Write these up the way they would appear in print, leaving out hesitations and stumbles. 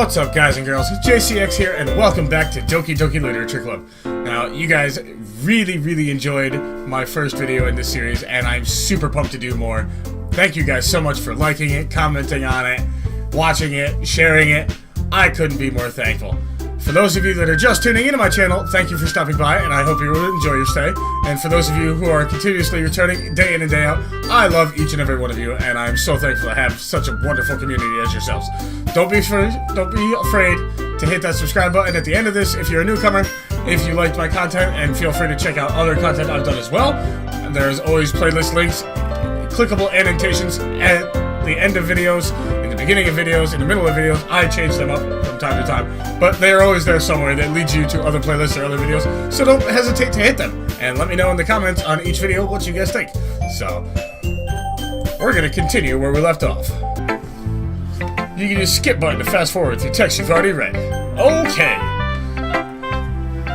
What's up, guys and girls? JCX here, and welcome back to Doki Doki Literature Club. Now, you guys really enjoyed my first video in this series, and I'm super pumped to do more. Thank you guys so much for liking it, commenting on it, watching it, sharing it. I couldn't be more thankful. For those of you that are just tuning into my channel, thank you for stopping by, and I hope you will enjoy your stay. And for those of you who are continuously returning day in and day out, I love each and every one of you, and I'm so thankful to have such a wonderful community as yourselves. Don't be afraid to hit that subscribe button at the end of this if you're a newcomer, if you liked my content, and feel free to check out other content I've done as well. There's always playlist links, clickable annotations at the end of videos, in the beginning of videos, in the middle of videos. I change them up from time to time, but they're always there somewhere that leads you to other playlists or other videos, so don't hesitate to hit them, and let me know in the comments on each video what you guys think. So, we're going to continue where we left off. You can use skip button to fast forward through text you've already read. Okay.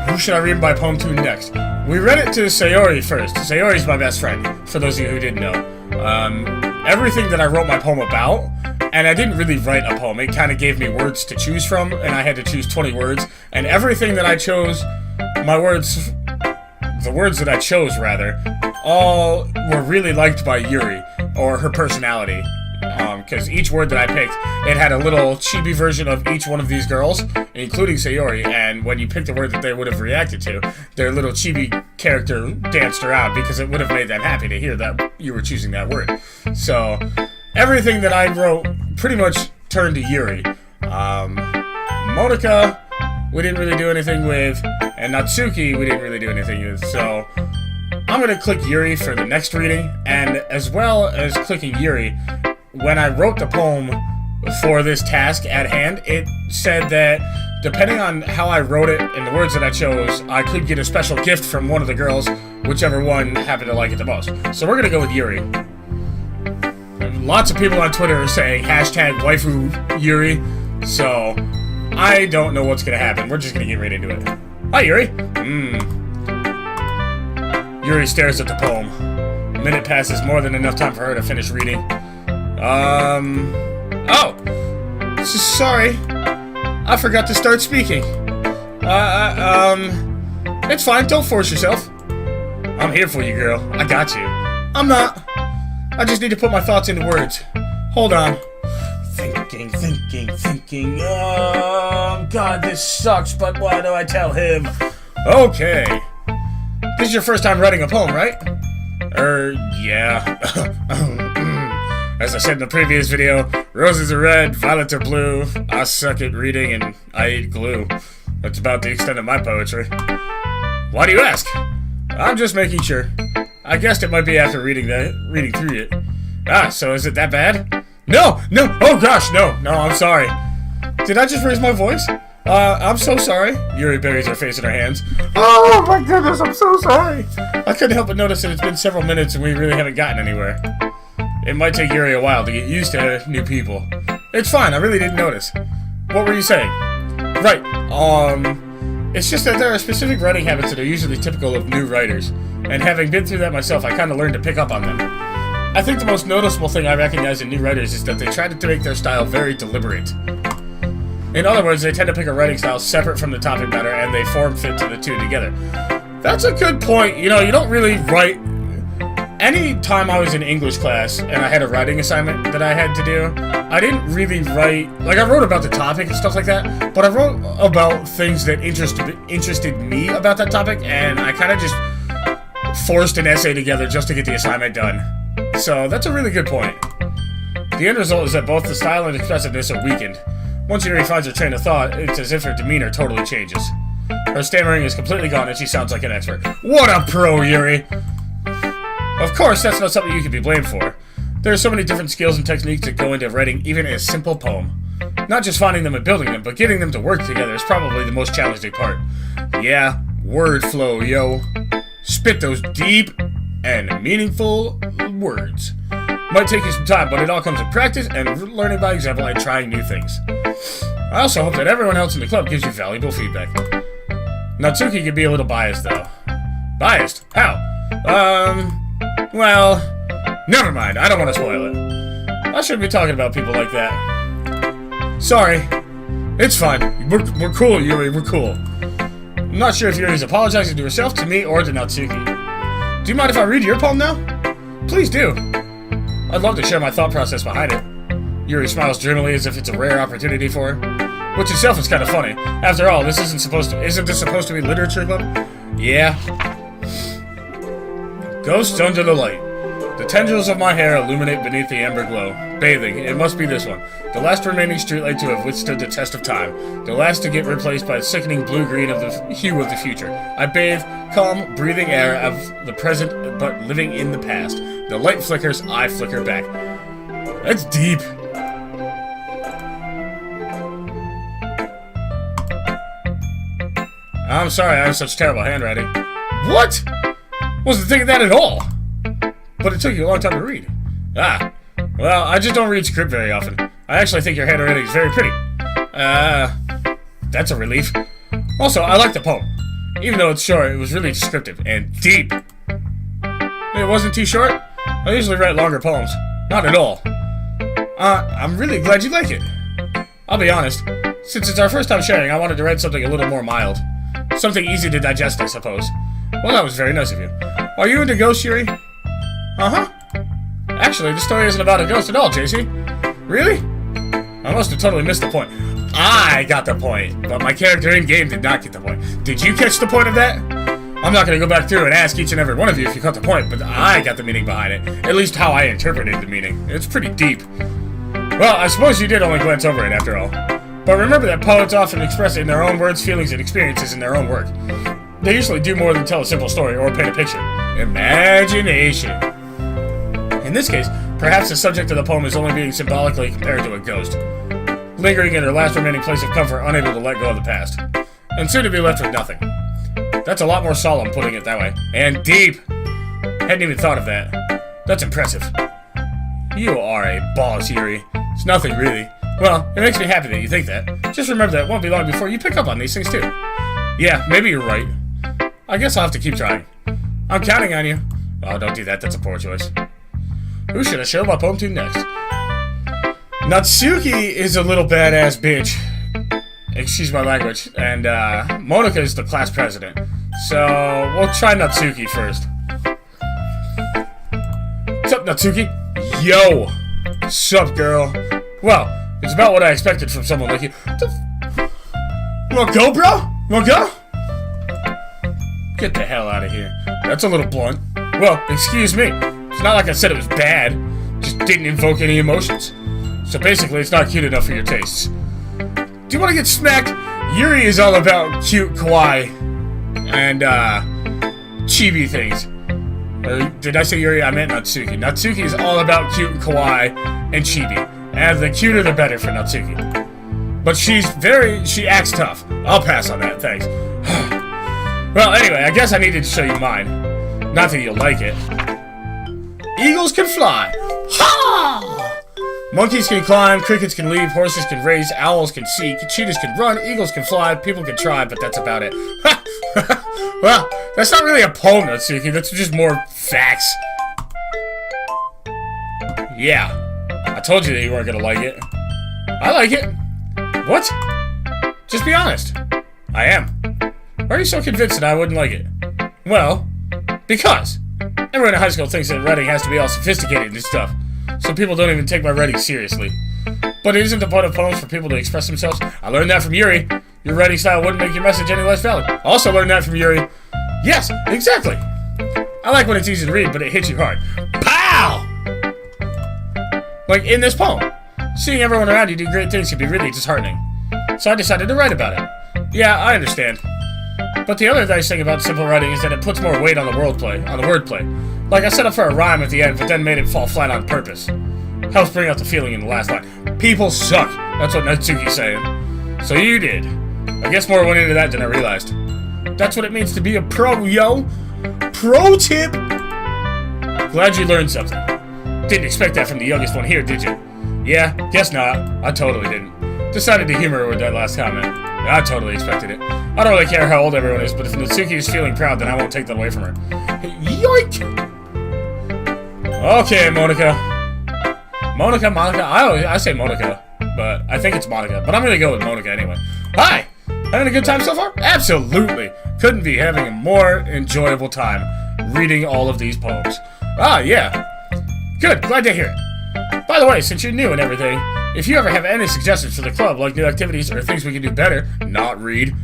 Who should I read my poem to next? We read it to Sayori first. Sayori's my best friend, for those of you who didn't know. Everything that I wrote my poem about, and I didn't really write a poem, it kind of gave me words to choose from, and I had to choose 20 words, and everything that I chose, the words that I chose, rather, all were really liked by Yuri, or her personality, because each word that I picked, it had a little chibi version of each one of these girls, including Sayori, and when you picked a word that they would have reacted to, their little chibi character danced around, because it would have made them happy to hear that you were choosing that word. So, everything that I wrote pretty much turned to Yuri. Monika, we didn't really do anything with, and Natsuki, we didn't really do anything with, so I'm going to click Yuri for the next reading, and as well as clicking Yuri, when I wrote the poem for this task at hand, it said that depending on how I wrote it and the words that I chose, I could get a special gift from one of the girls, whichever one happened to like it the most. So we're going to go with Yuri. Lots of people on Twitter are saying hashtag waifu Yuri, so I don't know what's going to happen. We're just going to get right into it. Hi, Yuri. Yuri stares at the poem. A minute passes, more than enough time for her to finish reading. Oh! Sorry. I forgot to start speaking. It's fine, don't force yourself. I'm here for you, girl. I got you. I'm not. I just need to put my thoughts into words. Hold on. Thinking. Oh, God, this sucks, but why do I tell him? Okay. This is your first time writing a poem, right? Yeah. As I said in the previous video, roses are red, violets are blue. I suck at reading and I eat glue. That's about the extent of my poetry. Why do you ask? I'm just making sure. I guessed it might be after reading through it. Ah, so is it that bad? No! Oh gosh, no, I'm sorry. Did I just raise my voice? I'm so sorry. Yuri buries her face in her hands. Oh my goodness, I'm so sorry. I couldn't help but notice that it's been several minutes and we really haven't gotten anywhere. It might take Yuri a while to get used to new people. It's fine, I really didn't notice. What were you saying? Right, it's just that there are specific writing habits that are usually typical of new writers. And having been through that myself, I kind of learned to pick up on them. I think the most noticeable thing I recognize in new writers is that they try to make their style very deliberate. In other words, they tend to pick a writing style separate from the topic matter, and they form-fit to the two together. That's a good point. You know, you don't really write... Any time I was in English class and I had a writing assignment that I had to do, I didn't really write... Like, I wrote about the topic and stuff like that, but I wrote about things that interested me about that topic, and I kind of just forced an essay together just to get the assignment done. So, that's a really good point. The end result is that both the style and expressiveness are weakened. Once Yuri finds her train of thought, it's as if her demeanor totally changes. Her stammering is completely gone and she sounds like an expert. What a pro, Yuri! Of course, that's not something you can be blamed for. There are so many different skills and techniques that go into writing even a simple poem. Not just finding them and building them, but getting them to work together is probably the most challenging part. Yeah, word flow, yo. Spit those deep and meaningful words. Might take you some time, but it all comes with practice and learning by example and trying new things. I also hope that everyone else in the club gives you valuable feedback. Natsuki can be a little biased, though. Biased? How? Well, never mind. I don't want to spoil it. I shouldn't be talking about people like that. Sorry. It's fine. We're cool, Yuri. We're cool. I'm not sure if Yuri's apologizing to herself, to me, or to Natsuki. Do you mind if I read your poem now? Please do. I'd love to share my thought process behind it. Yuri smiles dreamily as if it's a rare opportunity for her, which itself is kind of funny. After all, isn't this supposed to be literature club? Yeah. Ghosts under the light. The tendrils of my hair illuminate beneath the amber glow. Bathing. It must be this one. The last remaining streetlight to have withstood the test of time. The last to get replaced by the sickening blue-green of the hue of the future. I bathe, calm, breathing air of the present, but living in the past. The light flickers, I flicker back. That's deep. I'm sorry I have such terrible handwriting. What? Wasn't thinking that at all. But it took you a long time to read. Ah. Well, I just don't read script very often. I actually think your handwriting is very pretty. That's a relief. Also, I like the poem. Even though it's short, it was really descriptive and deep. It wasn't too short? I usually write longer poems. Not at all. I'm really glad you like it. I'll be honest. Since it's our first time sharing, I wanted to write something a little more mild. Something easy to digest, I suppose. Well, that was very nice of you. Are you into ghosts, Yuri? Uh-huh. Actually, the story isn't about a ghost at all, JC. Really? I must have totally missed the point. I got the point, but my character in-game did not get the point. Did you catch the point of that? I'm not going to go back through and ask each and every one of you if you caught the point, but I got the meaning behind it. At least how I interpreted the meaning. It's pretty deep. Well, I suppose you did only glance over it after all. But remember that poets often express in their own words feelings and experiences in their own work. They usually do more than tell a simple story or paint a picture. Imagination. In this case, perhaps the subject of the poem is only being symbolically compared to a ghost, lingering in her last remaining place of comfort, unable to let go of the past, and soon to be left with nothing. That's a lot more solemn, putting it that way. And deep! Hadn't even thought of that. That's impressive. You are a boss, Yuri. It's nothing, really. Well, it makes me happy that you think that. Just remember that it won't be long before you pick up on these things, too. Yeah, maybe you're right. I guess I'll have to keep trying. I'm counting on you. Oh, don't do that. That's a poor choice. Who should I show my poem to next? Natsuki is a little badass bitch. Excuse my language. And, Monika is the class president. So, we'll try Natsuki first. What's up, Natsuki? Yo! Sup, girl? Well, it's about what I expected from someone like you. You wanna go, bro? You wanna go? Get the hell out of here. That's a little blunt. Well, excuse me. It's not like I said it was bad. Just didn't invoke any emotions. So basically, it's not cute enough for your tastes. Do you want to get smacked? Yuri is all about cute kawaii and, chibi things. Did I say Yuri? I meant Natsuki. Natsuki is all about cute and kawaii and chibi. And the cuter the better for Natsuki. But she acts tough. I'll pass on that, thanks. Well, anyway, I guess I needed to show you mine. Not that you'll like it. Eagles can fly. Ha! Monkeys can climb, crickets can leap, horses can race, owls can seek, cheetahs can run, eagles can fly, people can try, but that's about it. Well, that's not really a poem, Natsuki. That's just more facts. Yeah. I told you that you weren't gonna like it. I like it. What? Just be honest. I am. Why are you so convinced that I wouldn't like it? Well, because everyone in high school thinks that writing has to be all sophisticated and stuff, so people don't even take my writing seriously. But it isn't the point of poems for people to express themselves. I learned that from Yuri. Your writing style wouldn't make your message any less valid. I also learned that from Yuri. Yes, exactly. I like when it's easy to read, but it hits you hard. Pow! Like in this poem. Seeing everyone around you do great things can be really disheartening. So I decided to write about it. Yeah, I understand. But the other nice thing about simple writing is that it puts more weight on the wordplay. Like I set up for a rhyme at the end, but then made it fall flat on purpose. Helps bring out the feeling in the last line. People suck. That's what Natsuki's saying. So you did. I guess more went into that than I realized. That's what it means to be a pro, yo. Pro tip. Glad you learned something. Didn't expect that from the youngest one here, did you? Yeah, guess not. I totally didn't. Decided to humor her with that last comment. I totally expected it. I don't really care how old everyone is, but if Natsuki is feeling proud, then I won't take that away from her. Yoink! Okay, Monika. Monika. I say Monika. but I think it's Monica. But I'm gonna go with Monica anyway. Hi! Having a good time so far? Absolutely! Couldn't be having a more enjoyable time reading all of these poems. Ah, yeah. Good, glad to hear it. By the way, since you're new and everything, if you ever have any suggestions for the club, like new activities or things we can do better, not read,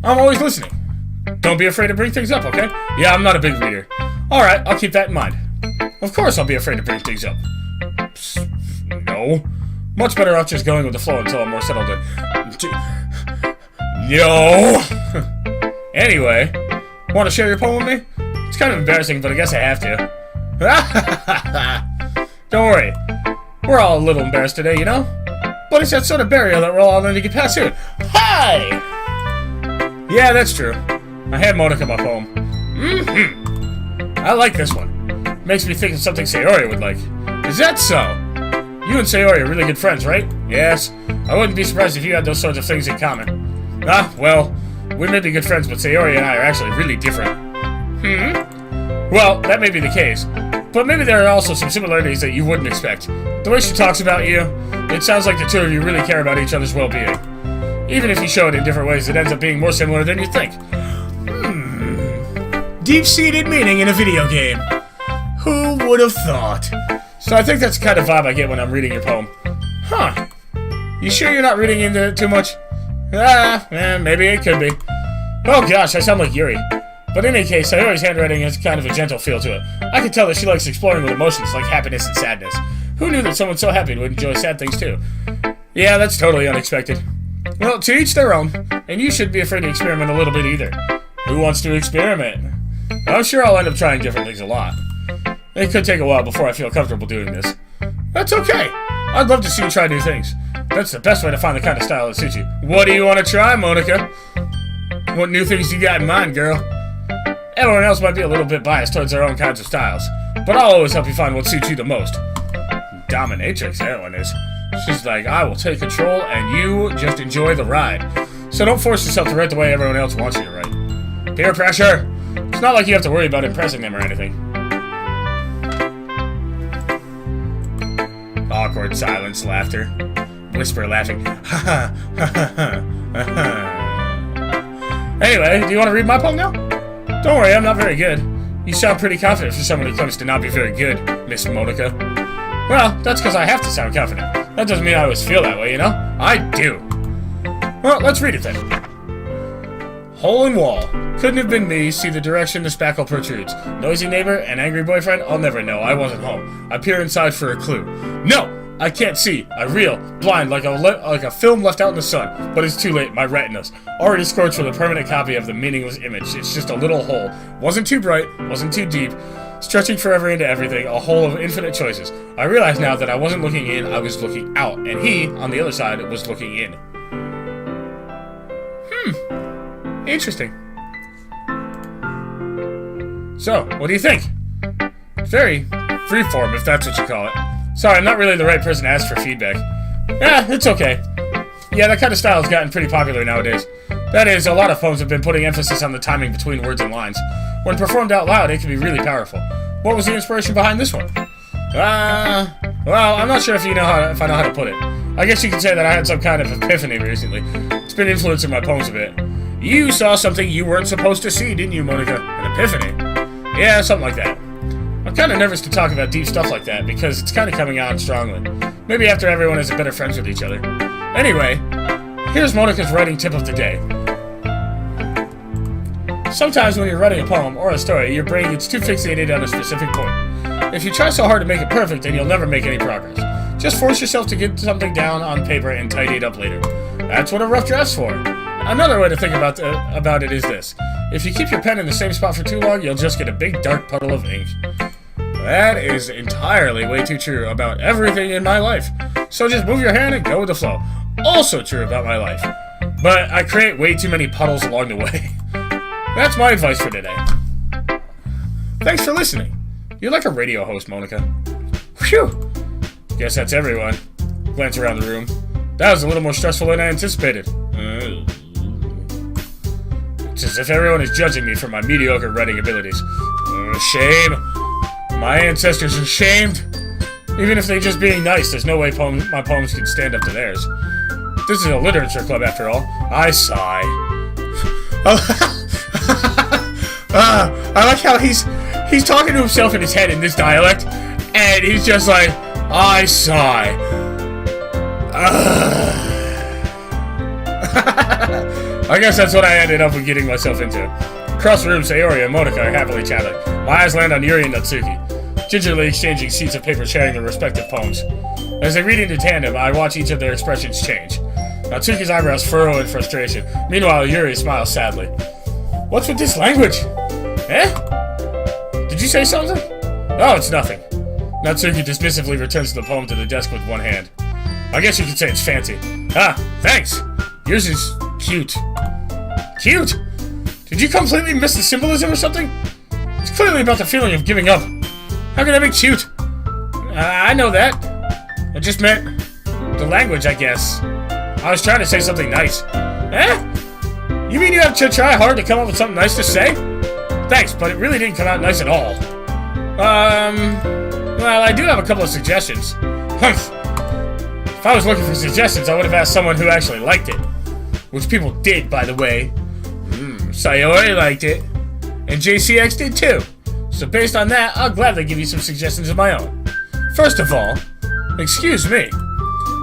I'm always listening. Don't be afraid to bring things up, okay? Yeah, I'm not a big reader. Alright, I'll keep that in mind. Of course I'll be afraid to bring things up. Psst, no. Much better off just going with the flow until I'm more settled in. No! Anyway, want to share your poem with me? It's kind of embarrassing, but I guess I have to. Don't worry. We're all a little embarrassed today, you know? But it's that sort of barrier that we're all going to get past soon. Hi! Yeah, that's true. I had Monica my poem. I like this one. Makes me think of something Sayori would like. Is that so? You and Sayori are really good friends, right? Yes. I wouldn't be surprised if you had those sorts of things in common. Ah, well, we may be good friends, but Sayori and I are actually really different. Well, that may be the case. But maybe there are also some similarities that you wouldn't expect. The way she talks about you, it sounds like the two of you really care about each other's well-being. Even if you show it in different ways, it ends up being more similar than you think. Deep-seated meaning in a video game. Who would have thought? So I think that's the kind of vibe I get when I'm reading your poem. Huh. You sure you're not reading into it too much? Maybe it could be. Oh gosh, I sound like Yuri. But in any case, Sayori's handwriting has kind of a gentle feel to it. I can tell that she likes exploring with emotions like happiness and sadness. Who knew that someone so happy would enjoy sad things too? Yeah, that's totally unexpected. Well, to each their own, and you shouldn't be afraid to experiment a little bit either. Who wants to experiment? I'm sure I'll end up trying different things a lot. It could take a while before I feel comfortable doing this. That's okay. I'd love to see you try new things. That's the best way to find the kind of style that suits you. What do you want to try, Monica? What new things you got in mind, girl? Everyone else might be a little bit biased towards their own kinds of styles, but I'll always help you find what suits you the most. Dominatrix, that one is. She's like, I will take control and you just enjoy the ride. So don't force yourself to write the way everyone else wants you to write. Peer pressure! It's not like you have to worry about impressing them or anything. Awkward silence, laughter. Whisper laughing. Ha ha ha ha ha. Anyway, do you want to read my poem now? Don't worry, I'm not very good. You sound pretty confident for someone who claims to not be very good, Miss Monica. Well, that's because I have to sound confident. That doesn't mean I always feel that way, you know? I do. Well, let's read it then. Hole in wall. Couldn't have been me. See the direction the spackle protrudes. Noisy neighbor and angry boyfriend. I'll never know. I wasn't home. I peer inside for a clue. No! I can't see. I reel. Blind like a film left out in the sun. But it's too late. My retinas. Already scorched with a permanent copy of the meaningless image. It's just a little hole. Wasn't too bright. Wasn't too deep. Stretching forever into everything. A hole of infinite choices. I realize now that I wasn't looking in. I was looking out. And he, on the other side, was looking in. Interesting. So, what do you think? Very freeform, if that's what you call it. Sorry, I'm not really the right person to ask for feedback. Yeah, it's okay. Yeah, that kind of style has gotten pretty popular nowadays. That is, a lot of poems have been putting emphasis on the timing between words and lines. When performed out loud, it can be really powerful. What was the inspiration behind this one? Well, I'm not sure if I know how to put it. I guess you could say that I had some kind of epiphany recently. It's been influencing my poems a bit. You saw something you weren't supposed to see, didn't you, Monica? An epiphany. Yeah, something like that. I'm kind of nervous to talk about deep stuff like that because it's kind of coming on strongly. Maybe after everyone is better friends with each other. Anyway, here's Monica's writing tip of the day. Sometimes when you're writing a poem or a story, your brain gets too fixated on a specific point. If you try so hard to make it perfect, then you'll never make any progress. Just force yourself to get something down on paper and tidy it up later. That's what a rough draft's for. Another way to think about it is this. If you keep your pen in the same spot for too long, you'll just get a big dark puddle of ink. That is entirely way too true about everything in my life. So just move your hand and go with the flow. Also true about my life. But I create way too many puddles along the way. That's my advice for today. Thanks for listening. You're like a radio host, Monica. Phew! Guess that's everyone. Glance around the room. That was a little more stressful than I anticipated. It's as if everyone is judging me for my mediocre writing abilities. Shame. My ancestors are shamed. Even if they're just being nice, there's no way my poems can stand up to theirs. This is a literature club, after all. I sigh. I like how he's talking to himself in his head in this dialect, and he's just like, I sigh. I guess that's what I ended up with getting myself into. Across the room, Sayori and Monika are happily chatting. My eyes land on Yuri and Natsuki, gingerly exchanging sheets of paper sharing their respective poems. As they read into tandem, I watch each of their expressions change. Natsuki's eyebrows furrow in frustration. Meanwhile, Yuri smiles sadly. What's with this language? Eh? Did you say something? Oh, it's nothing. Natsuki dismissively returns the poem to the desk with one hand. I guess you could say it's fancy. Ah, thanks! Yours is cute. Cute? Did you completely miss the symbolism or something? It's clearly about the feeling of giving up. How can I be cute? I know that. I just meant the language, I guess. I was trying to say something nice. Eh? You mean you have to try hard to come up with something nice to say? Thanks, but it really didn't come out nice at all. Well, I do have a couple of suggestions. Humph. If I was looking for suggestions, I would have asked someone who actually liked it. Which people did, by the way. Sayori liked it. And JCX did too. So based on that, I'll gladly give you some suggestions of my own. First of all, excuse me.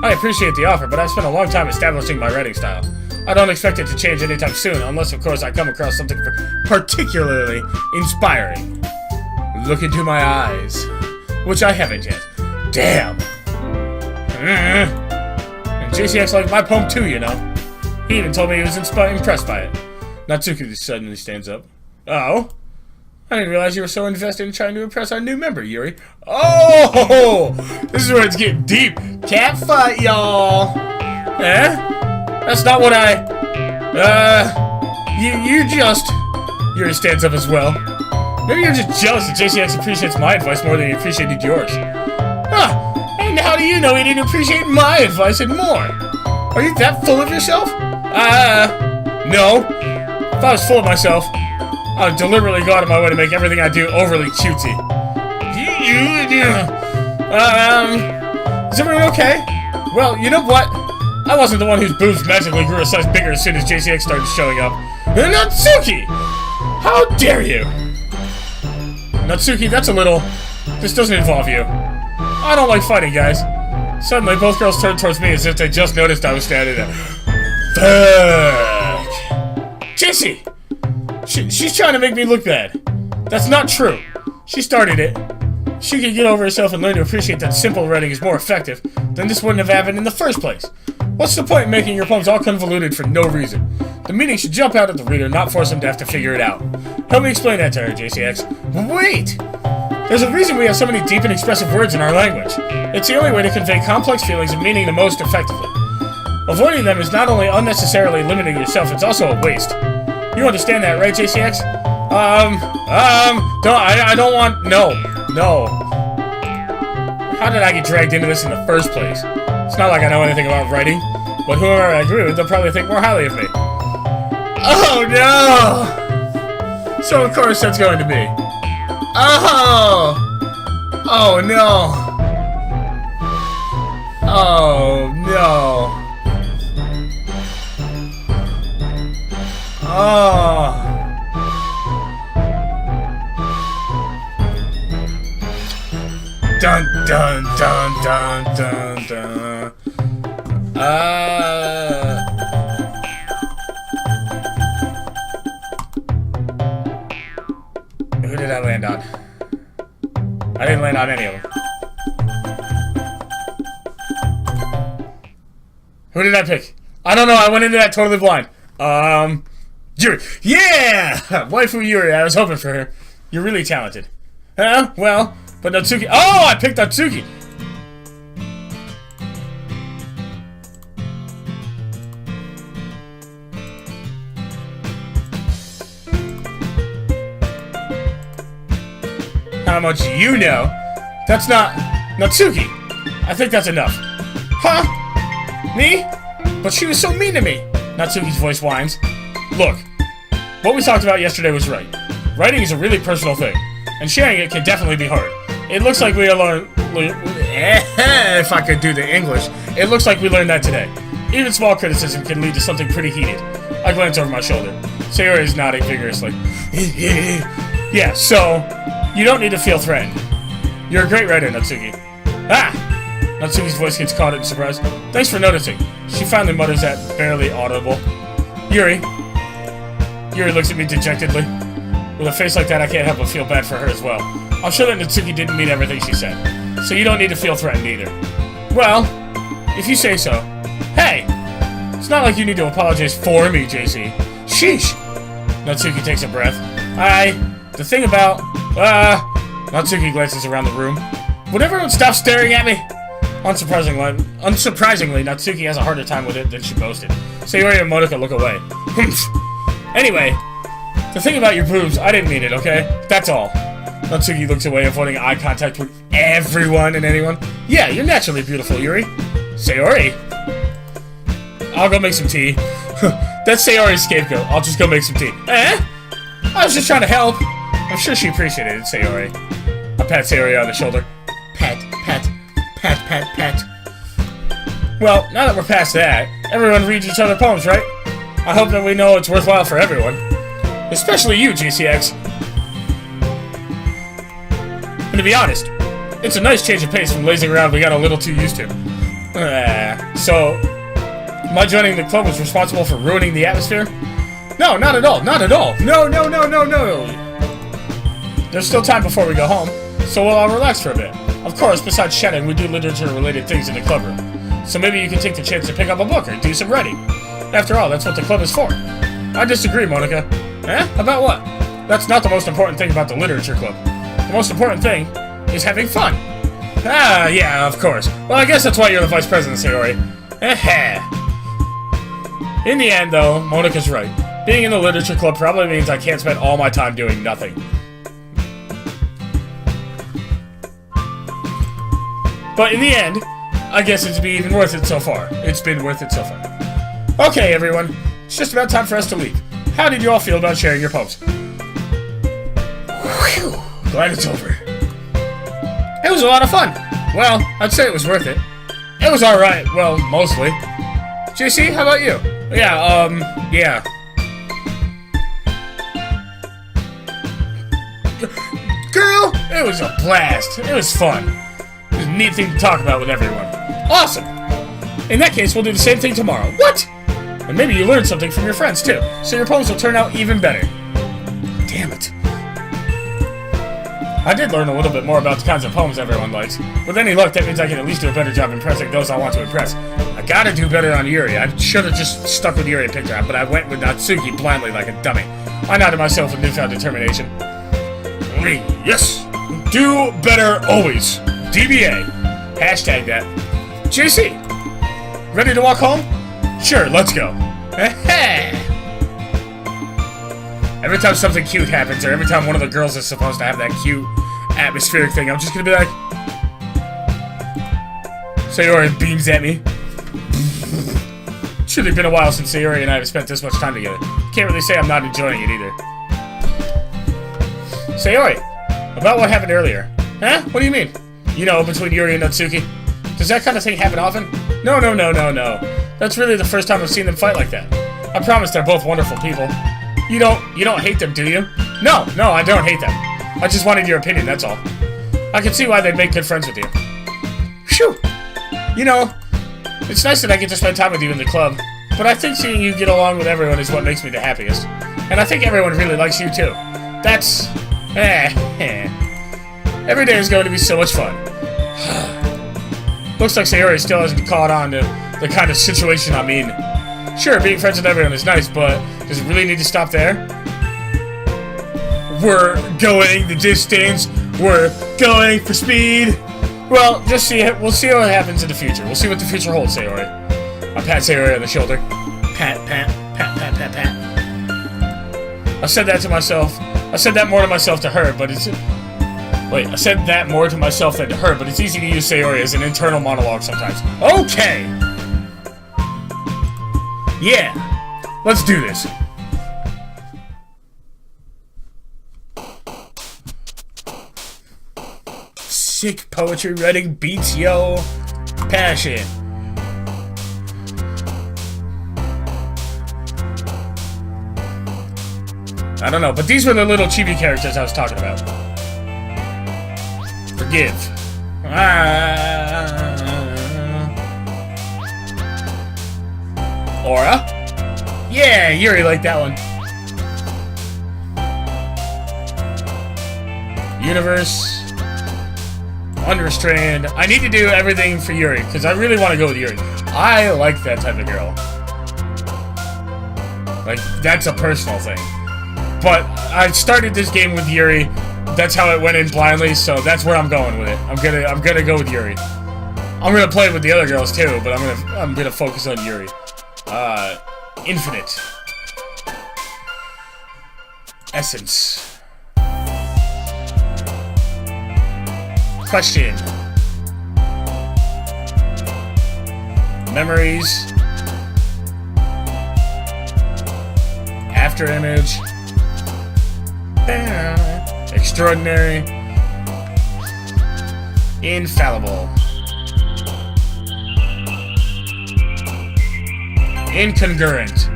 I appreciate the offer, but I've spent a long time establishing my writing style. I don't expect it to change anytime soon, unless of course I come across something particularly inspiring. Look into my eyes. Which I haven't yet. Damn. And JCX liked my poem too, you know. He even told me he was impressed by it. Natsuki suddenly stands up. Oh? I didn't realize you were so invested in trying to impress our new member, Yuri. Oh! This is where it's getting deep. Cat fight, y'all. Eh? That's not what you just... Yuri stands up as well. Maybe you're just jealous that JCX appreciates my advice more than he appreciated yours. Huh. And how do you know he didn't appreciate my advice and more? Are you that full of yourself? No. If I was full of myself, I would deliberately go out of my way to make everything I do overly cutesy. Is everyone okay? Well, you know what? I wasn't the one whose boobs magically grew a size bigger as soon as JCX started showing up. Natsuki! How dare you! Natsuki, that's a little... This doesn't involve you. I don't like fighting, guys. Suddenly, both girls turned towards me as if they just noticed I was standing there. Fuck! Jessie! She's trying to make me look bad. That's not true. She started it. If she could get over herself and learn to appreciate that simple writing is more effective, then this wouldn't have happened in the first place. What's the point in making your poems all convoluted for no reason? The meaning should jump out at the reader, not force him to have to figure it out. Help me explain that to her, JCX. Wait! There's a reason we have so many deep and expressive words in our language. It's the only way to convey complex feelings and meaning the most effectively. Avoiding them is not only unnecessarily limiting yourself, it's also a waste. You understand that, right, JCX? I don't want... No. How did I get dragged into this in the first place? It's not like I know anything about writing, but whoever I agree with, they'll probably think more highly of me. Oh, no! So, of course, that's going to be. Oh! Oh, no! Oh, no! Oh! Dun dun dun dun dun dun. Who did I land on? I didn't land on any of them. Who did I pick? I don't know. I went into that totally blind. Yuri. Yeah! Waifu Yuri. I was hoping for her. You're really talented. Well, but Natsuki. Oh, I picked Natsuki! How much you know? That's not... Natsuki! I think that's enough. Huh? Me? But she was so mean to me! Natsuki's voice whines. Look, what we talked about yesterday was right. Writing is a really personal thing, and sharing it can definitely be hard. It looks like we are If I could do the English. It looks like we learned that today. Even small criticism can lead to something pretty heated. I glance over my shoulder. Sayori is nodding vigorously. Yeah, so, you don't need to feel threatened. You're a great writer, Natsuki. Ah! Natsuki's voice gets caught in surprise. Thanks for noticing. She finally mutters that, barely audible. Yuri. Yuri looks at me dejectedly. With a face like that, I can't help but feel bad for her as well. I'm sure that Natsuki didn't mean everything she said. So you don't need to feel threatened either. Well, if you say so. Hey! It's not like you need to apologize for me, JC. Sheesh! Natsuki takes a breath. The thing about... Natsuki glances around the room. Would everyone stop staring at me? Unsurprisingly, Natsuki has a harder time with it than she boasted. Sayori and Monika look away. Anyway, the thing about your boobs, I didn't mean it, okay? That's all. Natsuki looks away, avoiding eye contact with everyone and anyone. Yeah, you're naturally beautiful, Yuri. Sayori. I'll go make some tea. That's Sayori's scapegoat. I'll just go make some tea. I was just trying to help. I'm sure she appreciated it, Sayori. I pat Sayori on the shoulder. Pat, pat, pat, pat, pat. Well, now that we're past that, everyone reads each other poems, right? I hope that we know it's worthwhile for everyone. Especially you, GCX. And to be honest, it's a nice change of pace from lazing around we got a little too used to. So, my joining the club was responsible for ruining the atmosphere? No, not at all, not at all. No, no, no, no, no. There's still time before we go home, so we'll all relax for a bit. Of course, besides chatting, we do literature-related things in the club room. So maybe you can take the chance to pick up a book or do some writing. After all, that's what the club is for. I disagree, Monika. About what? That's not the most important thing about the literature club. The most important thing is having fun. Ah, yeah, of course. Well, I guess that's why you're the vice president, Sayori. In the end, though, Monika's right. Being in the literature club probably means I can't spend all my time doing nothing. But in the end, I guess it's been even worth it so far. It's been worth it so far. Okay, everyone. It's just about time for us to leave. How did you all feel about sharing your poems? Whew. Glad it's over. It was a lot of fun. Well, I'd say it was worth it. It was alright. Well, mostly. JC, how about you? Yeah. Girl, it was a blast. It was fun. It was a neat thing to talk about with everyone. Awesome. In that case, we'll do the same thing tomorrow. What? And maybe you learned something from your friends, too. So your poems will turn out even better. Damn it. I did learn a little bit more about the kinds of poems everyone likes. With any luck, that means I can at least do a better job impressing those I want to impress. I gotta do better on Yuri. I should have just stuck with Yuri and picked her out, but I went with Natsuki blindly like a dummy. I nodded myself with newfound determination. Yes! Do better always. DBA. Hashtag that. JC! Ready to walk home? Sure, let's go. Every time something cute happens, or every time one of the girls is supposed to have that cute atmospheric thing, I'm just gonna be like... Sayori beams at me. It's really been a while since Sayori and I have spent this much time together. Can't really say I'm not enjoying it either. Sayori, about what happened earlier. Huh? What do you mean? You know, between Yuri and Natsuki. Does that kind of thing happen often? No. That's really the first time I've seen them fight like that. I promise they're both wonderful people. You don't hate them, do you? No, I don't hate them. I just wanted your opinion, that's all. I can see why they'd make good friends with you. Phew! You know, it's nice that I get to spend time with you in the club, but I think seeing you get along with everyone is what makes me the happiest. And I think everyone really likes you too. That's... Every day is going to be so much fun. Looks like Sayori still hasn't caught on to the kind of situation I'm in. Sure, being friends with everyone is nice, but does it really need to stop there? We're going the distance. We're going for speed. Well, just see it. We'll see what happens in the future. We'll see what the future holds, Sayori. I pat Sayori on the shoulder. Pat. I said that to myself. I said that more to myself to her, but it's... Wait, I said that more to myself than to her, but it's easy to use Sayori as an internal monologue sometimes. Okay! Yeah! Let's do this. sick poetry writing beats yo passion. I don't know, but these were the little chibi characters I was talking about. Forgive. Aura? Yeah, Yuri liked that one. Universe. Unrestrained. I need to do everything for Yuri, because I really want to go with Yuri. I like that type of girl. Like, that's a personal thing. But I started this game with Yuri. That's how it went in blindly, so that's where I'm going with it. I'm gonna go with Yuri. I'm gonna play with the other girls too, but I'm gonna focus on Yuri. Infinite. Essence. Question. Memories. After image. Extraordinary. Infallible. Incongruent.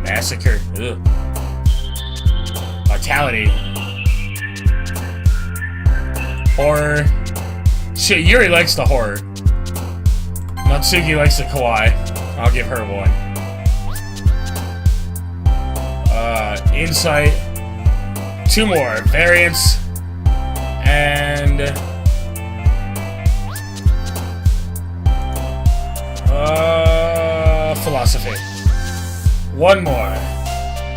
Massacre. Ugh. Vitality. Horror. Shit, Yuri likes the horror. Natsuki likes the kawaii. I'll give her one. Insight. 2 more. Variance. And... philosophy. 1 more.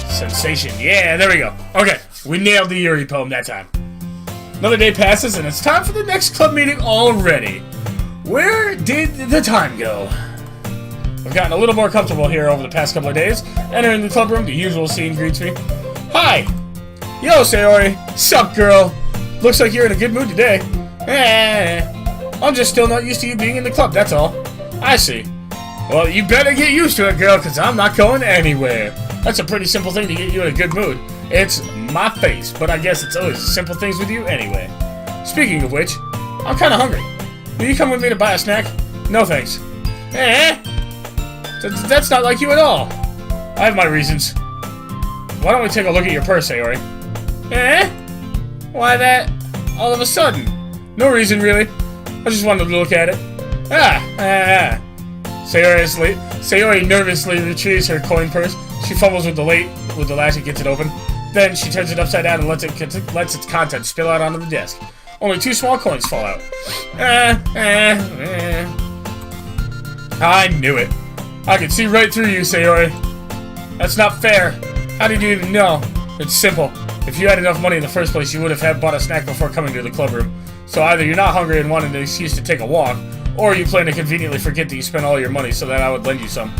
Sensation. Yeah, there we go. Okay, we nailed the Yuri poem that time. Another day passes, and it's time for the next club meeting already. Where did the time go? I've gotten a little more comfortable here over the past couple of days. Entering the club room, the usual scene greets me. Hi! Yo, Sayori. Sup, girl? Looks like you're in a good mood today. I'm just still not used to you being in the club, that's all. I see. Well, you better get used to it, girl, because I'm not going anywhere. That's a pretty simple thing to get you in a good mood. It's my face, but I guess it's always simple things with you anyway. Speaking of which, I'm kind of hungry. Will you come with me to buy a snack? No thanks. That's not like you at all. I have my reasons. Why don't we take a look at your purse, Sayori? Why that? All of a sudden? No reason, really. I just wanted to look at it. Sayori nervously retrieves her coin purse. She fumbles with the latch and gets it open. Then she turns it upside down and lets its contents spill out onto the desk. Only 2 small coins fall out. I knew it. I could see right through you, Sayori. That's not fair. How did you even know? It's simple. If you had enough money in the first place, you would have bought a snack before coming to the club room. So either you're not hungry and wanted an excuse to take a walk, or you plan to conveniently forget that you spent all your money so that I would lend you some.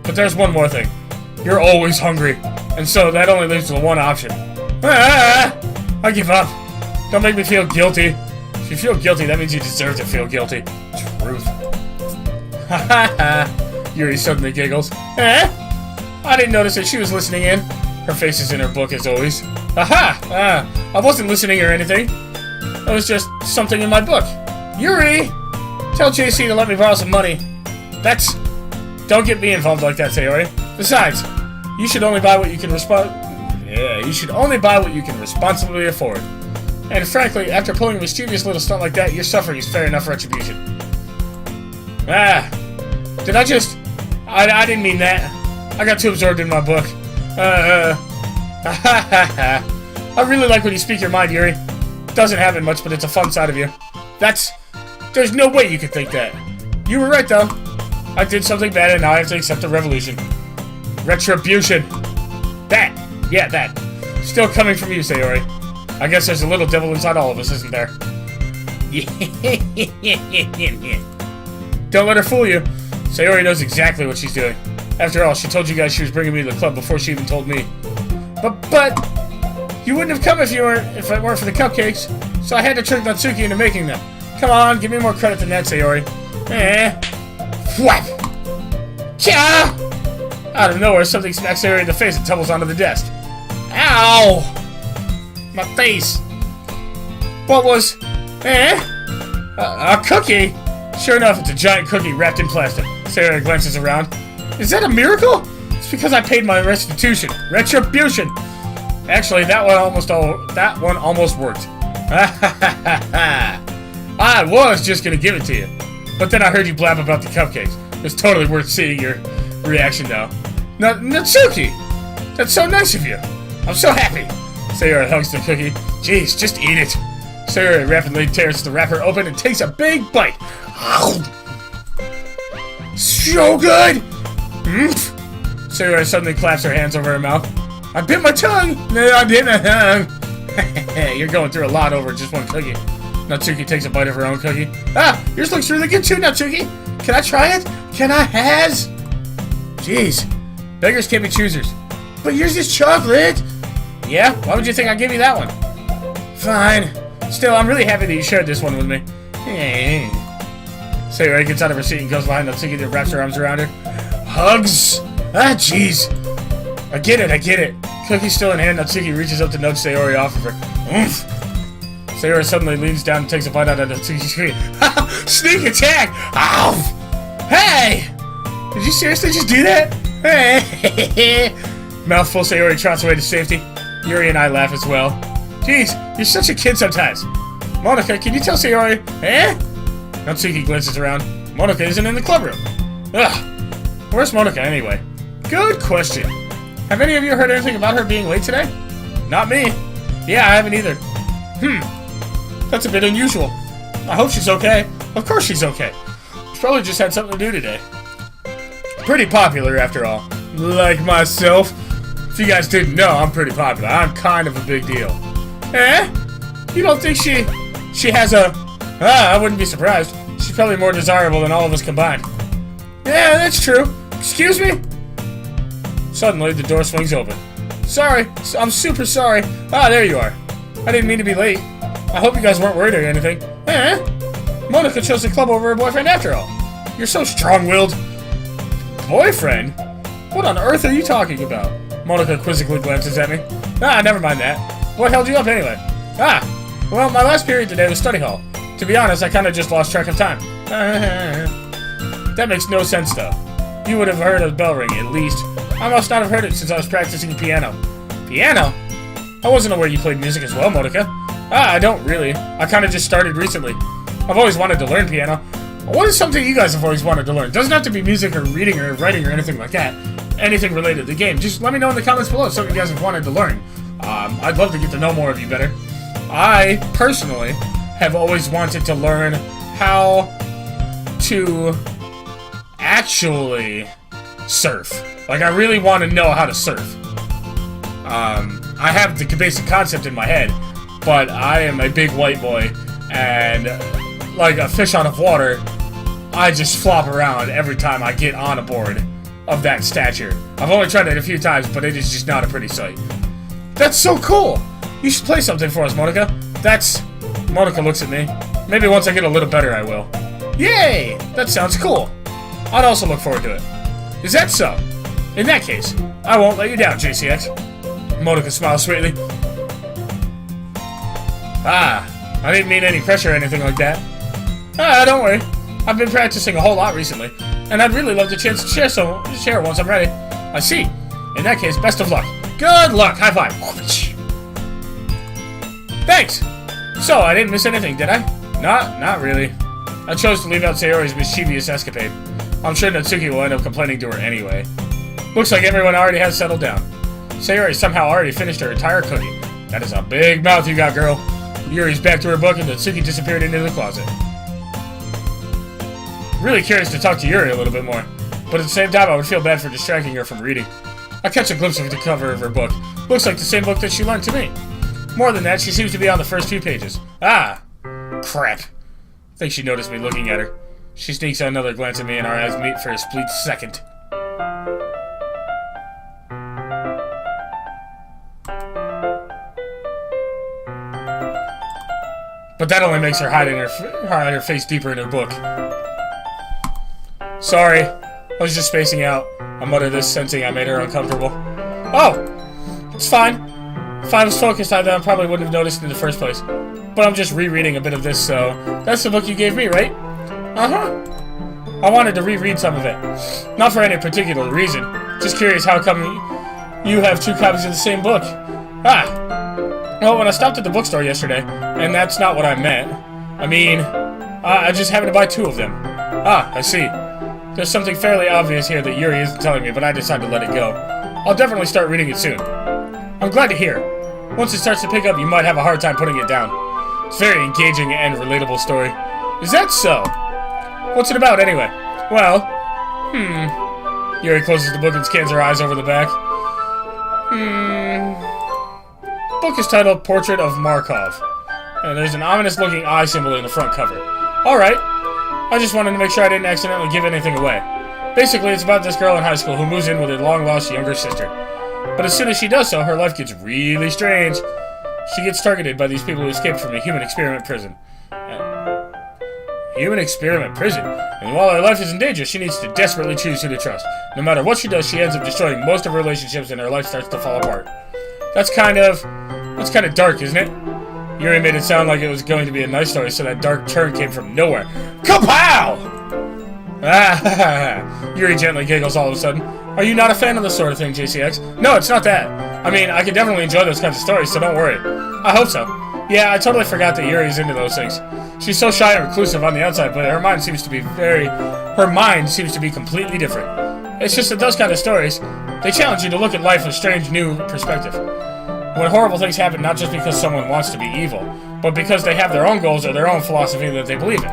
But there's one more thing. You're always hungry, and so that only leaves the one option. I give up. Don't make me feel guilty. If you feel guilty, that means you deserve to feel guilty. Truth. Yuri suddenly giggles. I didn't notice that she was listening in. Her face is in her book as always. I wasn't listening or anything. That was just something in my book. Yuri! Tell JC to let me borrow some money. Don't get me involved like that, Sayori. Besides, you should only buy what you can responsibly afford. And frankly, after pulling a mischievous little stunt like that, your suffering is fair enough retribution. Did I just... I didn't mean that. I got too absorbed in my book. I really like when you speak your mind, Yuri. Doesn't happen much, but it's a fun side of you. There's no way you could think that. You were right, though. I did something bad, and now I have to accept the revolution. Retribution. That. Still coming from you, Sayori. I guess there's a little devil inside all of us, isn't there? Don't let her fool you. Sayori knows exactly what she's doing. After all, she told you guys she was bringing me to the club before she even told me. But you wouldn't have come if it weren't for the cupcakes. So I had to trick Natsuki into making them. Come on, give me more credit than that, Sayori. Whap! Cha! Out of nowhere, something smacks Sayori in the face and tumbles onto the desk. Ow! My face! What was... a cookie? Sure enough, it's a giant cookie wrapped in plastic. Sayori glances around. Is that a miracle? It's because I paid my restitution. Retribution. Actually, that one almost worked. I was just gonna give it to you. But then I heard you blab about the cupcakes. It's totally worth seeing your reaction now. Natsuki! That's so nice of you. I'm so happy. Sayori hugs the cookie. Jeez, just eat it. Sayori rapidly tears the wrapper open and takes a big bite. So good! Sayori suddenly claps her hands over her mouth. I bit my tongue! No, I bit my tongue! You're going through a lot over just one cookie. Natsuki takes a bite of her own cookie. Ah! Yours looks really good too, Natsuki! Can I try it? Can I has? Jeez. Beggars can't be choosers. But yours is chocolate! Yeah? Why would you think I'd give you that one? Fine. Still, I'm really happy that you shared this one with me. Sayori gets out of her seat and goes behind Natsuki and wraps her arms around her. Hugs! Ah, jeez. I get it. Cookie's still in hand. Natsuki reaches up to nudge Sayori off of her. Oomph! Sayori suddenly leans down and takes a bite out of Natsuki's cookie. Sneak attack! Ow! Hey! Did you seriously just do that? Mouthful, Sayori trots away to safety. Yuri and I laugh as well. Jeez, you're such a kid sometimes. Monika, can you tell Sayori? Natsuki glances around. Monika isn't in the club room. Ugh. Where's Monika anyway? Good question. Have any of you heard anything about her being late today? Not me. Yeah, I haven't either. That's a bit unusual. I hope she's okay. Of course she's okay. She's probably just had something to do today. Pretty popular after all. Like myself. If you guys didn't know, I'm pretty popular. I'm kind of a big deal. You don't think she has a... I wouldn't be surprised. She's probably more desirable than all of us combined. Yeah, that's true. Excuse me? Suddenly, the door swings open. Sorry. I'm super sorry. There you are. I didn't mean to be late. I hope you guys weren't worried or anything. Monika chose the club over her boyfriend after all. You're so strong-willed. Boyfriend? What on earth are you talking about? Monika quizzically glances at me. Never mind that. What held you up anyway? Well, my last period today was study hall. To be honest, I kind of just lost track of time. That makes no sense, though. You would have heard a bell ring, at least. I must not have heard it since I was practicing piano. Piano? I wasn't aware you played music as well, Monika. I don't really. I kind of just started recently. I've always wanted to learn piano. What is something you guys have always wanted to learn? Doesn't have to be music or reading or writing or anything like that. Anything related to the game. Just let me know in the comments below something you guys have wanted to learn. I'd love to get to know more of you better. I, personally, have always wanted to learn how to actually surf. Like, I really want to know how to surf. I have the basic concept in my head, but I am a big white boy, and like a fish out of water, I just flop around every time I get on a board of that stature. I've only tried it a few times, but it is just not a pretty sight. That's so cool! You should play something for us, Monika. Monika looks at me. Maybe once I get a little better, I will. Yay! That sounds cool. I'd also look forward to it. Is that so? In that case, I won't let you down, JCX. Monika smiles sweetly. I didn't mean any pressure or anything like that. Don't worry. I've been practicing a whole lot recently, and I'd really love the chance to share once I'm ready. I see. In that case, best of luck. Good luck! High five! Thanks! So, I didn't miss anything, did I? Not really. I chose to leave out Sayori's mischievous escapade. I'm sure Natsuki will end up complaining to her anyway. Looks like everyone already has settled down. Sayori somehow already finished her entire cookie. That is a big mouth you got, girl. Yuri's back to her book and Natsuki disappeared into the closet. Really curious to talk to Yuri a little bit more, but at the same time I would feel bad for distracting her from reading. I catch a glimpse of the cover of her book. Looks like the same book that she lent to me. More than that, she seems to be on the first few pages. Crap. I think she noticed me looking at her. She sneaks another glance at me and our eyes meet for a split second. But that only makes her hide her face deeper in her book. Sorry, I was just spacing out. I muttered this, sensing I made her uncomfortable. Oh, it's fine. If I was focused, I probably wouldn't have noticed in the first place. but I'm just rereading a bit of this, so... That's the book you gave me, right? Uh-huh. I wanted to reread some of it. Not for any particular reason. Just curious how come you have 2 copies of the same book. Well, when I stopped at the bookstore yesterday, and that's not what I meant. I mean, I just happened to buy 2 of them. I see. There's something fairly obvious here that Yuri isn't telling me, but I decided to let it go. I'll definitely start reading it soon. I'm glad to hear. Once it starts to pick up, you might have a hard time putting it down. It's a very engaging and relatable story. Is that so? What's it about, anyway? Well, Yuri closes the book and scans her eyes over the back. Book is titled Portrait of Markov. And there's an ominous-looking eye symbol in the front cover. Alright. I just wanted to make sure I didn't accidentally give anything away. Basically, it's about this girl in high school who moves in with her long-lost younger sister. But as soon as she does so, her life gets really strange. She gets targeted by these people who escaped from a human experiment prison. Human experiment prison? And while her life is in danger, she needs to desperately choose who to trust. No matter what she does, she ends up destroying most of her relationships and her life starts to fall apart. That's kind of dark, isn't it? Yuri made it sound like it was going to be a nice story, so that dark turn came from nowhere. Kapow! Yuri gently giggles all of a sudden. Are you not a fan of this sort of thing, JCX? No, it's not that. I mean, I can definitely enjoy those kinds of stories, so don't worry. I hope so. Yeah, I totally forgot that Yuri's into those things. She's so shy and reclusive on the outside, but her mind seems to be completely different. It's just that those kind of stories, they challenge you to look at life with a strange new perspective. When horrible things happen, not just because someone wants to be evil, but because they have their own goals or their own philosophy that they believe in.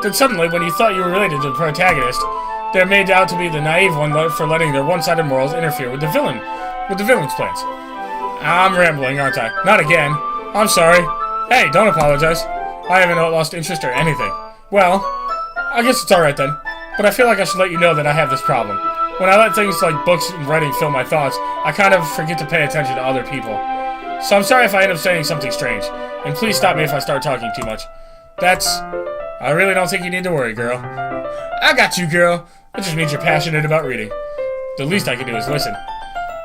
Then suddenly, when you thought you were related to the protagonist, they're made out to be the naive one for letting their one-sided morals interfere with the villain's plans. I'm rambling, aren't I? Not again. I'm sorry. Hey, don't apologize. I haven't lost interest or anything. Well, I guess it's alright then. But I feel like I should let you know that I have this problem. When I let things like books and writing fill my thoughts, I kind of forget to pay attention to other people. So I'm sorry if I end up saying something strange. And please stop me if I start talking too much. I really don't think you need to worry, girl. I got you, girl. That just means you're passionate about reading. The least I can do is listen.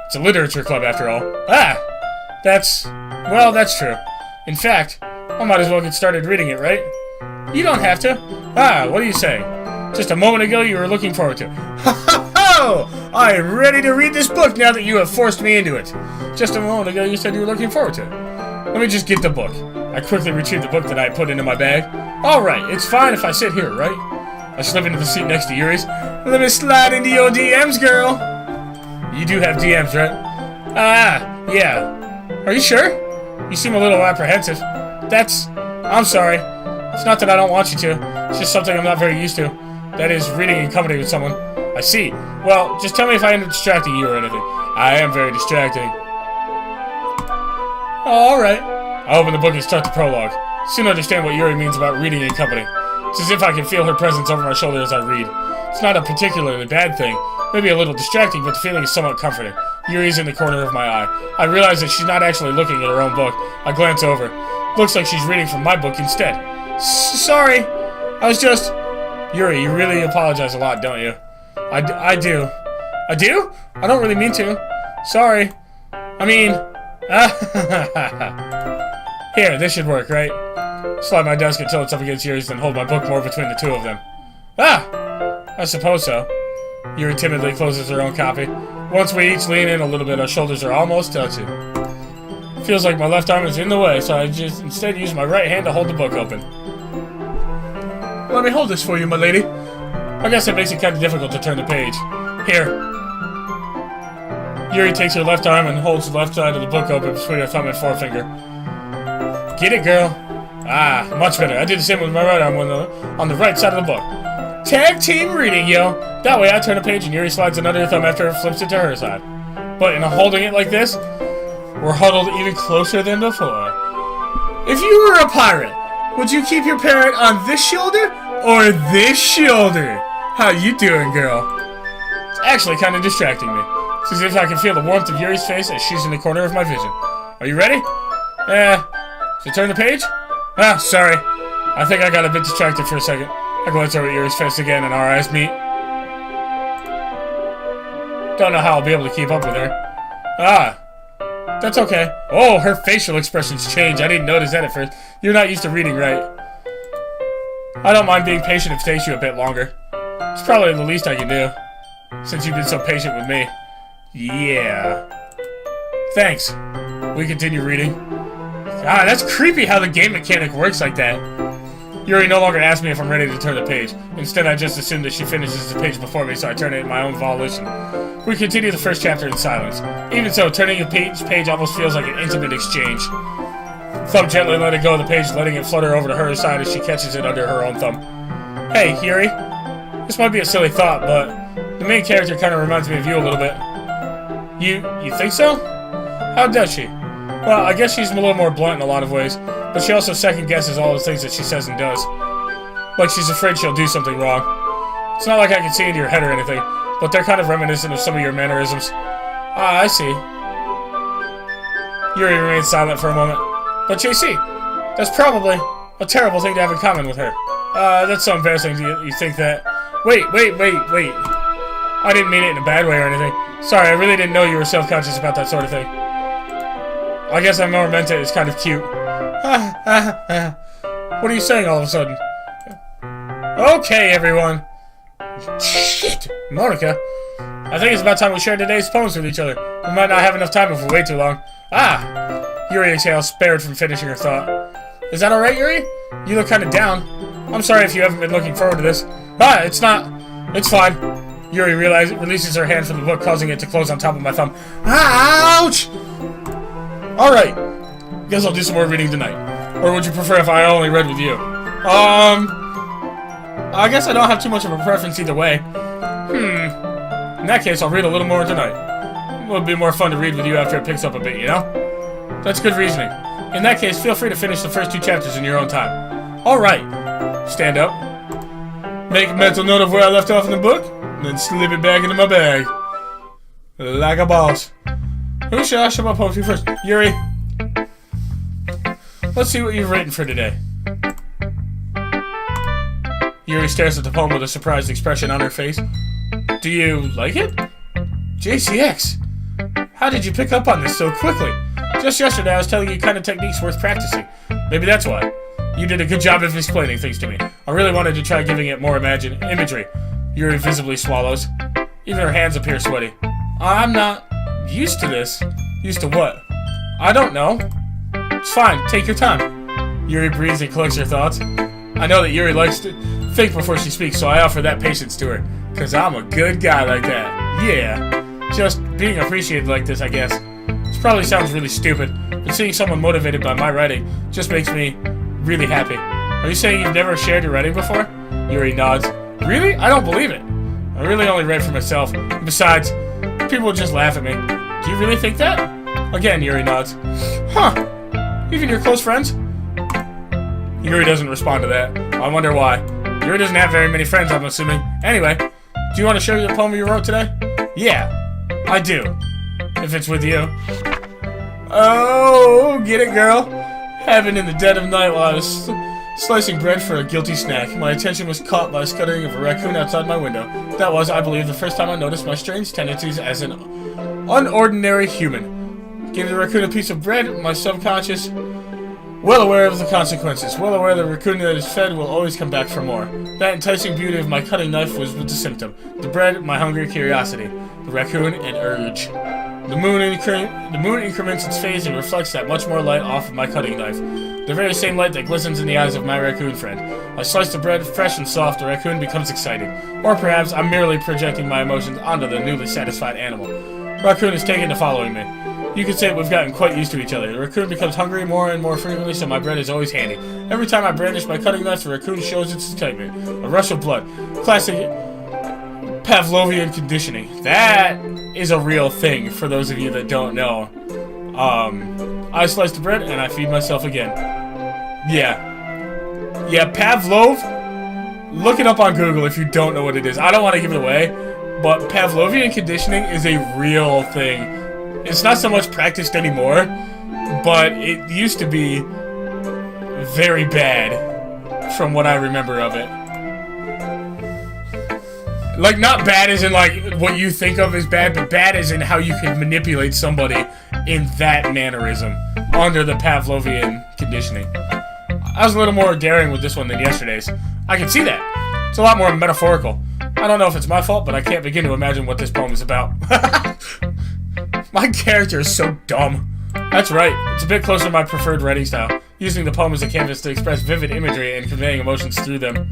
It's a literature club, after all. That's true. In fact, I might as well get started reading it, right? You don't have to. What are you saying? Just a moment ago you were looking forward to. Ha ha ho! I am ready to read this book now that you have forced me into it. Just a moment ago you said you were looking forward to it. Let me just get the book. I quickly retrieved the book that I put into my bag. Alright, it's fine if I sit here, right? I slip into the seat next to Yuri's. Let me slide into your DMs, girl. You do have DMs, right? Yeah. Are you sure? You seem a little apprehensive. I'm sorry. It's not that I don't want you to. It's just something I'm not very used to. That is, reading in company with someone. I see. Well, just tell me if I end up distracting you or anything. I am very distracting. Alright. I open the book and start the prologue. Soon understand what Yuri means about reading in company. It's as if I can feel her presence over my shoulder as I read. It's not a particularly bad thing. Maybe a little distracting, but the feeling is somewhat comforting. Yuri's in the corner of my eye. I realize that she's not actually looking at her own book. I glance over. Looks like she's reading from my book instead. Sorry. I was just... Yuri, you really apologize a lot, don't you? I do. I do? I don't really mean to. Sorry. I mean... Here, this should work, right? Slide my desk until it's up against Yuri's, then hold my book more between the two of them. I suppose so. Yuri timidly closes her own copy. Once we each lean in a little bit, our shoulders are almost touching. Feels like my left arm is in the way, so I just instead use my right hand to hold the book open. Let me hold this for you, my lady. I guess it makes it kind of difficult to turn the page. Here. Yuri takes her left arm and holds the left side of the book open between her thumb and forefinger. Get it, girl? Much better. I did the same with my right arm on the right side of the book. Tag team reading, yo! That way I turn a page and Yuri slides another thumb after it flips it to her side. But in holding it like this, we're huddled even closer than before. If you were a pirate, would you keep your parrot on this shoulder or this shoulder? How you doing, girl? It's actually kind of distracting me. It's as if I can feel the warmth of Yuri's face as she's in the corner of my vision. Are you ready? So turn the page? Sorry. I think I got a bit distracted for a second. I glance over at Yuri's face again and our eyes meet. Don't know how I'll be able to keep up with her. That's okay. Oh, her facial expressions change. I didn't notice that at first. You're not used to reading, right? I don't mind being patient if it takes you a bit longer. It's probably the least I can do, since you've been so patient with me. Yeah. Thanks. We continue reading. God, that's creepy how the game mechanic works like that. Yuri no longer asks me if I'm ready to turn the page. Instead, I just assume that she finishes the page before me, so I turn it in my own volition. We continue the first chapter in silence. Even so, turning a page almost feels like an intimate exchange. Thumb gently letting go of the page, letting it flutter over to her side as she catches it under her own thumb. Hey, Yuri. This might be a silly thought, but the main character kind of reminds me of you a little bit. You think so? How does she? Well, I guess she's a little more blunt in a lot of ways, but she also second-guesses all the things that she says and does. Like she's afraid she'll do something wrong. It's not like I can see into your head or anything, but they're kind of reminiscent of some of your mannerisms. Ah, I see. Yuri remains silent for a moment. But JC, that's probably a terrible thing to have in common with her. That's so embarrassing. You think that... Wait. I didn't mean it in a bad way or anything. Sorry, I really didn't know you were self-conscious about that sort of thing. I guess I more meant it as kind of cute. What are you saying all of a sudden? Okay, everyone. Shit, Monica. I think it's about time we shared today's poems with each other. We might not have enough time if we wait too long. Yuri exhales, spared from finishing her thought. Is that alright, Yuri? You look kind of down. I'm sorry if you haven't been looking forward to this. It's not. It's fine. Yuri releases her hand from the book, causing it to close on top of my thumb. Ouch! Alright. Guess I'll do some more reading tonight. Or would you prefer if I only read with you? I guess I don't have too much of a preference either way. In that case, I'll read a little more tonight. It would be more fun to read with you after it picks up a bit, you know? That's good reasoning. In that case, feel free to finish the first 2 chapters in your own time. Alright. Stand up. Make a mental note of where I left off in the book, and then slip it back into my bag. Like a boss. Who should I show my poetry first? Yuri. Let's see what you've written for today. Yuri stares at the poem with a surprised expression on her face. Do you like it? JCX. How did you pick up on this so quickly? Just yesterday I was telling you kind of techniques worth practicing. Maybe that's why. You did a good job of explaining things to me. I really wanted to try giving it more imagery. Yuri visibly swallows. Even her hands appear sweaty. I'm not used to this. Used to what? I don't know. It's fine. Take your time. Yuri breathes and collects her thoughts. I know that Yuri likes to think before she speaks, so I offer that patience to her. Cause I'm a good guy like that. Yeah. Just being appreciated like this, I guess. This probably sounds really stupid, but seeing someone motivated by my writing just makes me really happy. Are you saying you've never shared your writing before? Yuri nods. Really? I don't believe it. I really only write for myself. And besides, people would just laugh at me. Do you really think that? Again, Yuri nods. Huh. Even your close friends? Yuri doesn't respond to that. I wonder why. Yuri doesn't have very many friends, I'm assuming. Anyway, do you want to show you the poem you wrote today? Yeah, I do. If it's with you. Oh, get it, girl? Happened in the dead of night while I was slicing bread for a guilty snack. My attention was caught by a scuttering of a raccoon outside my window. That was, I believe, the first time I noticed my strange tendencies as an unordinary human. Gave the raccoon a piece of bread, my subconscious, well aware of the consequences, well aware the raccoon that is fed will always come back for more. That enticing beauty of my cutting knife was the symptom. The bread, my hungry curiosity. The raccoon, an urge. The moon increments its phase and reflects that much more light off of my cutting knife. The very same light that glistens in the eyes of my raccoon friend. I slice the bread fresh and soft, the raccoon becomes excited. Or perhaps I'm merely projecting my emotions onto the newly satisfied animal. Raccoon is taken to following me. You could say we've gotten quite used to each other. The raccoon becomes hungry more and more frequently, so my bread is always handy. Every time I brandish my cutting knife, the raccoon shows its excitement. A rush of blood. Classic Pavlovian conditioning. That is a real thing, for those of you that don't know. I slice the bread, and I feed myself again. Yeah, Pavlov, look it up on Google if you don't know what it is. I don't want to give it away, but Pavlovian conditioning is a real thing. It's not so much practiced anymore, but it used to be very bad, from what I remember of it. Like, not bad as in, like, what you think of as bad, but bad as in how you can manipulate somebody in that mannerism under the Pavlovian conditioning. I was a little more daring with this one than yesterday's. I can see that. It's a lot more metaphorical. I don't know if it's my fault, but I can't begin to imagine what this poem is about. My character is so dumb. That's right, it's a bit closer to my preferred writing style, using the poem as a canvas to express vivid imagery and conveying emotions through them.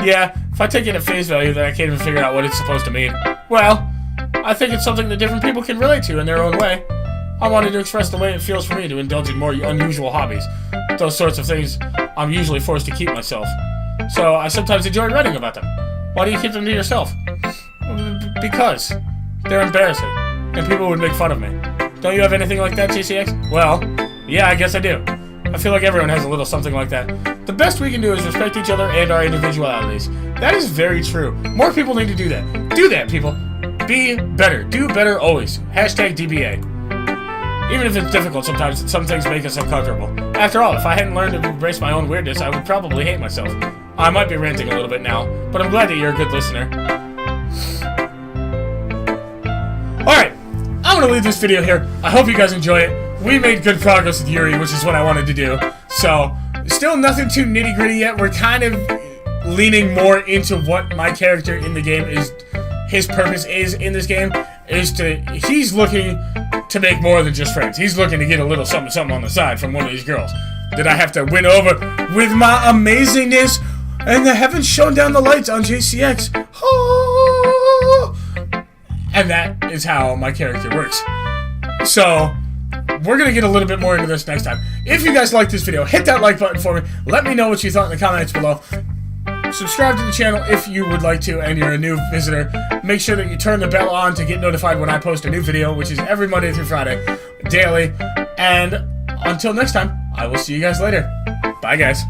Yeah, if I take it at face value that I can't even figure out what it's supposed to mean, well, I think it's something that different people can relate to in their own way. I wanted to express the way it feels for me to indulge in more unusual hobbies. Those sorts of things I'm usually forced to keep myself. So I sometimes enjoy writing about them. Why do you keep them to yourself? Because they're embarrassing, and people would make fun of me. Don't you have anything like that, JCX? Well, yeah, I guess I do. I feel like everyone has a little something like that. The best we can do is respect each other and our individualities. That is very true. More people need to do that. Do that, people. Be better. Do better always. Hashtag DBA. Even if it's difficult sometimes, some things make us uncomfortable. After all, if I hadn't learned to embrace my own weirdness, I would probably hate myself. I might be ranting a little bit now, but I'm glad that you're a good listener. Alright, I'm gonna leave this video here. I hope you guys enjoy it. We made good progress with Yuri, which is what I wanted to do. So, still nothing too nitty-gritty yet. We're kind of leaning more into what my character in the game is, his purpose is in this game, he's looking to make more than just friends. He's looking to get a little something on the side from one of these girls that I have to win over with my amazingness and the heavens shone down the lights on JCX. And that is how my character works. So, we're going to get a little bit more into this next time. If you guys like this video, hit that like button for me. Let me know what you thought in the comments below. Subscribe to the channel if you would like to and you're a new visitor. Make sure that you turn the bell on to get notified when I post a new video, which is every Monday through Friday, daily. And until next time, I will see you guys later. Bye, guys.